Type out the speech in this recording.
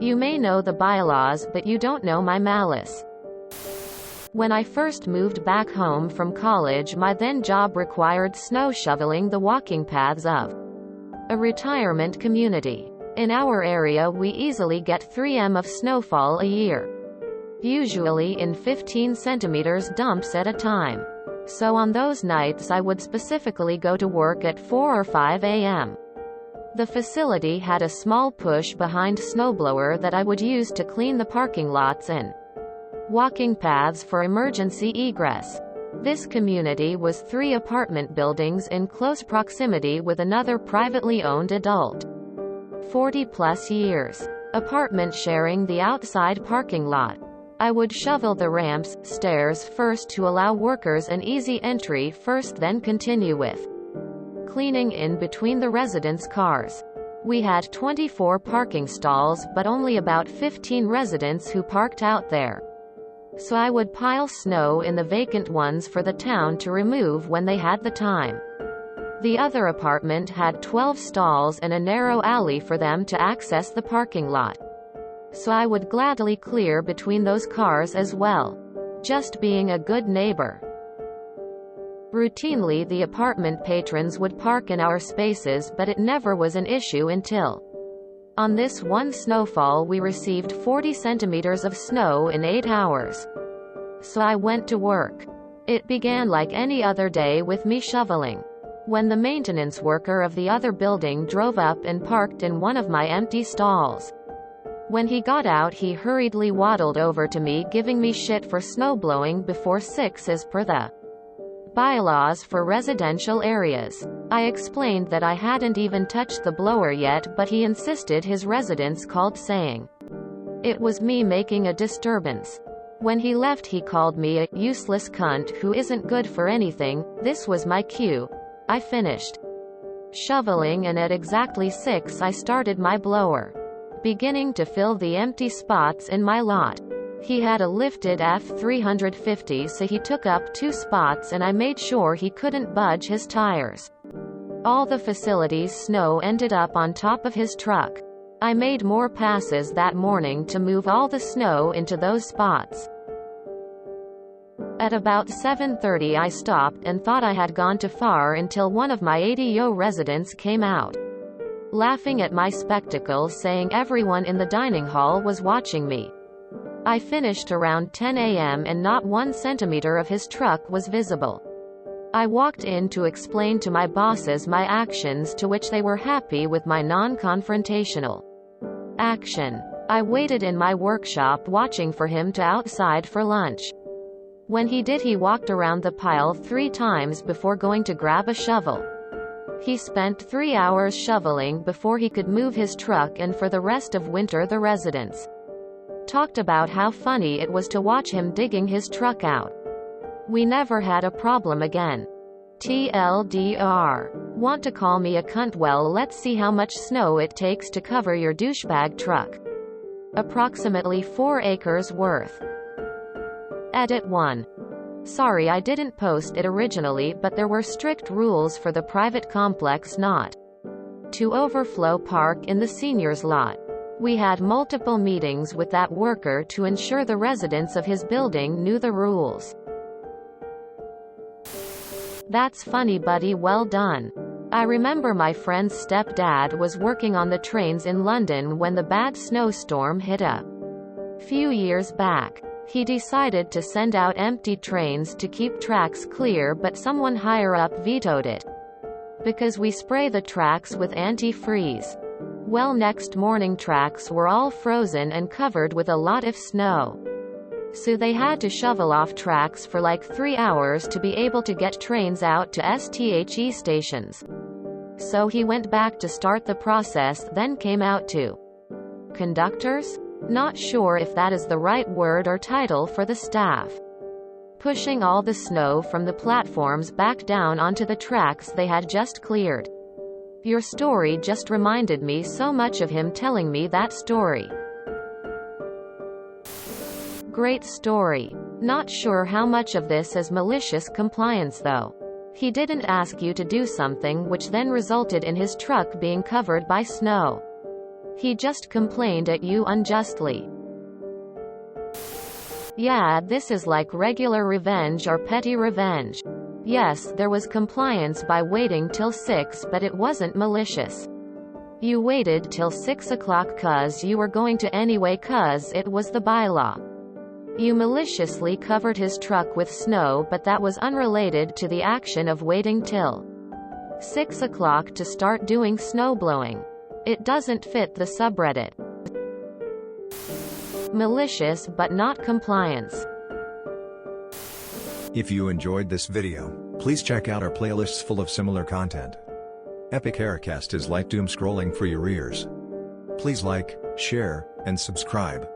You may know the bylaws, but you don't know my malice. When I first moved back home from college, my then job required snow shoveling the walking paths of a retirement community. In our area we easily get 3 m of snowfall a year, usually in 15 centimeters dumps at a time. So on those nights I would specifically go to work at 4 or 5 a.m. The facility had a small push-behind snowblower that I would use to clean the parking lots and walking paths for emergency egress. This community was 3 apartment buildings in close proximity with another privately owned adult, 40-plus years, apartment sharing the outside parking lot. I would shovel the ramps, stairs first to allow workers an easy entry first, then continue with cleaning in between the residents' cars. We had 24 parking stalls but only about 15 residents who parked out there. So I would pile snow in the vacant ones for the town to remove when they had the time. The other apartment had 12 stalls and a narrow alley for them to access the parking lot. So I would gladly clear between those cars as well. Just being a good neighbor. Routinely the apartment patrons would park in our spaces, but it never was an issue until on this one snowfall we received 40 centimeters of snow in 8 hours. So I went to work. It began like any other day with me shoveling, when the maintenance worker of the other building drove up and parked in one of my empty stalls. When he got out he hurriedly waddled over to me, giving me shit for snowblowing before 6 as per the bylaws for residential areas. I explained that I hadn't even touched the blower yet, but he insisted his residents called, saying it was me making a disturbance. When he left he called me a useless cunt who isn't good for anything. This was my cue. I finished shoveling and at exactly 6 I started my blower, beginning to fill the empty spots in my lot. He had a lifted F350, so he took up 2 spots and I made sure he couldn't budge his tires. All the facility's snow ended up on top of his truck. I made more passes that morning to move all the snow into those spots. At about 7:30 I stopped and thought I had gone too far until one of my ADO residents came out, laughing at my spectacle, saying everyone in the dining hall was watching me. I finished around 10 a.m. and not 1 centimeter of his truck was visible. I walked in to explain to my bosses my actions, to which they were happy with my non-confrontational action. I waited in my workshop watching for him to outside for lunch. When he did, he walked around the pile 3 times before going to grab a shovel. He spent 3 hours shoveling before he could move his truck, and for the rest of winter the residents talked about how funny it was to watch him digging his truck out. We never had a problem again. TLDR. Want to call me a cunt? Well, let's see how much snow it takes to cover your douchebag truck. Approximately 4 acres worth. Edit 1. Sorry I didn't post it originally, but there were strict rules for the private complex not to overflow park in the seniors lot. We had multiple meetings with that worker to ensure the residents of his building knew the rules. That's funny, buddy, well done. I remember my friend's stepdad was working on the trains in London when the bad snowstorm hit a few years back. He decided to send out empty trains to keep tracks clear, but someone higher up vetoed it because we spray the tracks with anti-freeze. Well, next morning tracks were all frozen and covered with a lot of snow. So they had to shovel off tracks for like 3 hours to be able to get trains out to STHE stations. So he went back to start the process, then came out to conductors? Not sure if that is the right word or title for the staff, pushing all the snow from the platforms back down onto the tracks they had just cleared. Your story just reminded me so much of him telling me that story. Great story. Not sure how much of this is malicious compliance though. He didn't ask you to do something which then resulted in his truck being covered by snow. He just complained at you unjustly. Yeah, this is like regular revenge or petty revenge. Yes, there was compliance by waiting till 6, but it wasn't malicious. You waited till 6 o'clock cause you were going to anyway cause it was the bylaw. You maliciously covered his truck with snow, but that was unrelated to the action of waiting till 6 o'clock to start doing snowblowing. It doesn't fit the subreddit. Malicious but not compliance. If you enjoyed this video, please check out our playlists full of similar content. Epic Aircast is like doom scrolling for your ears. Please like, share, and subscribe.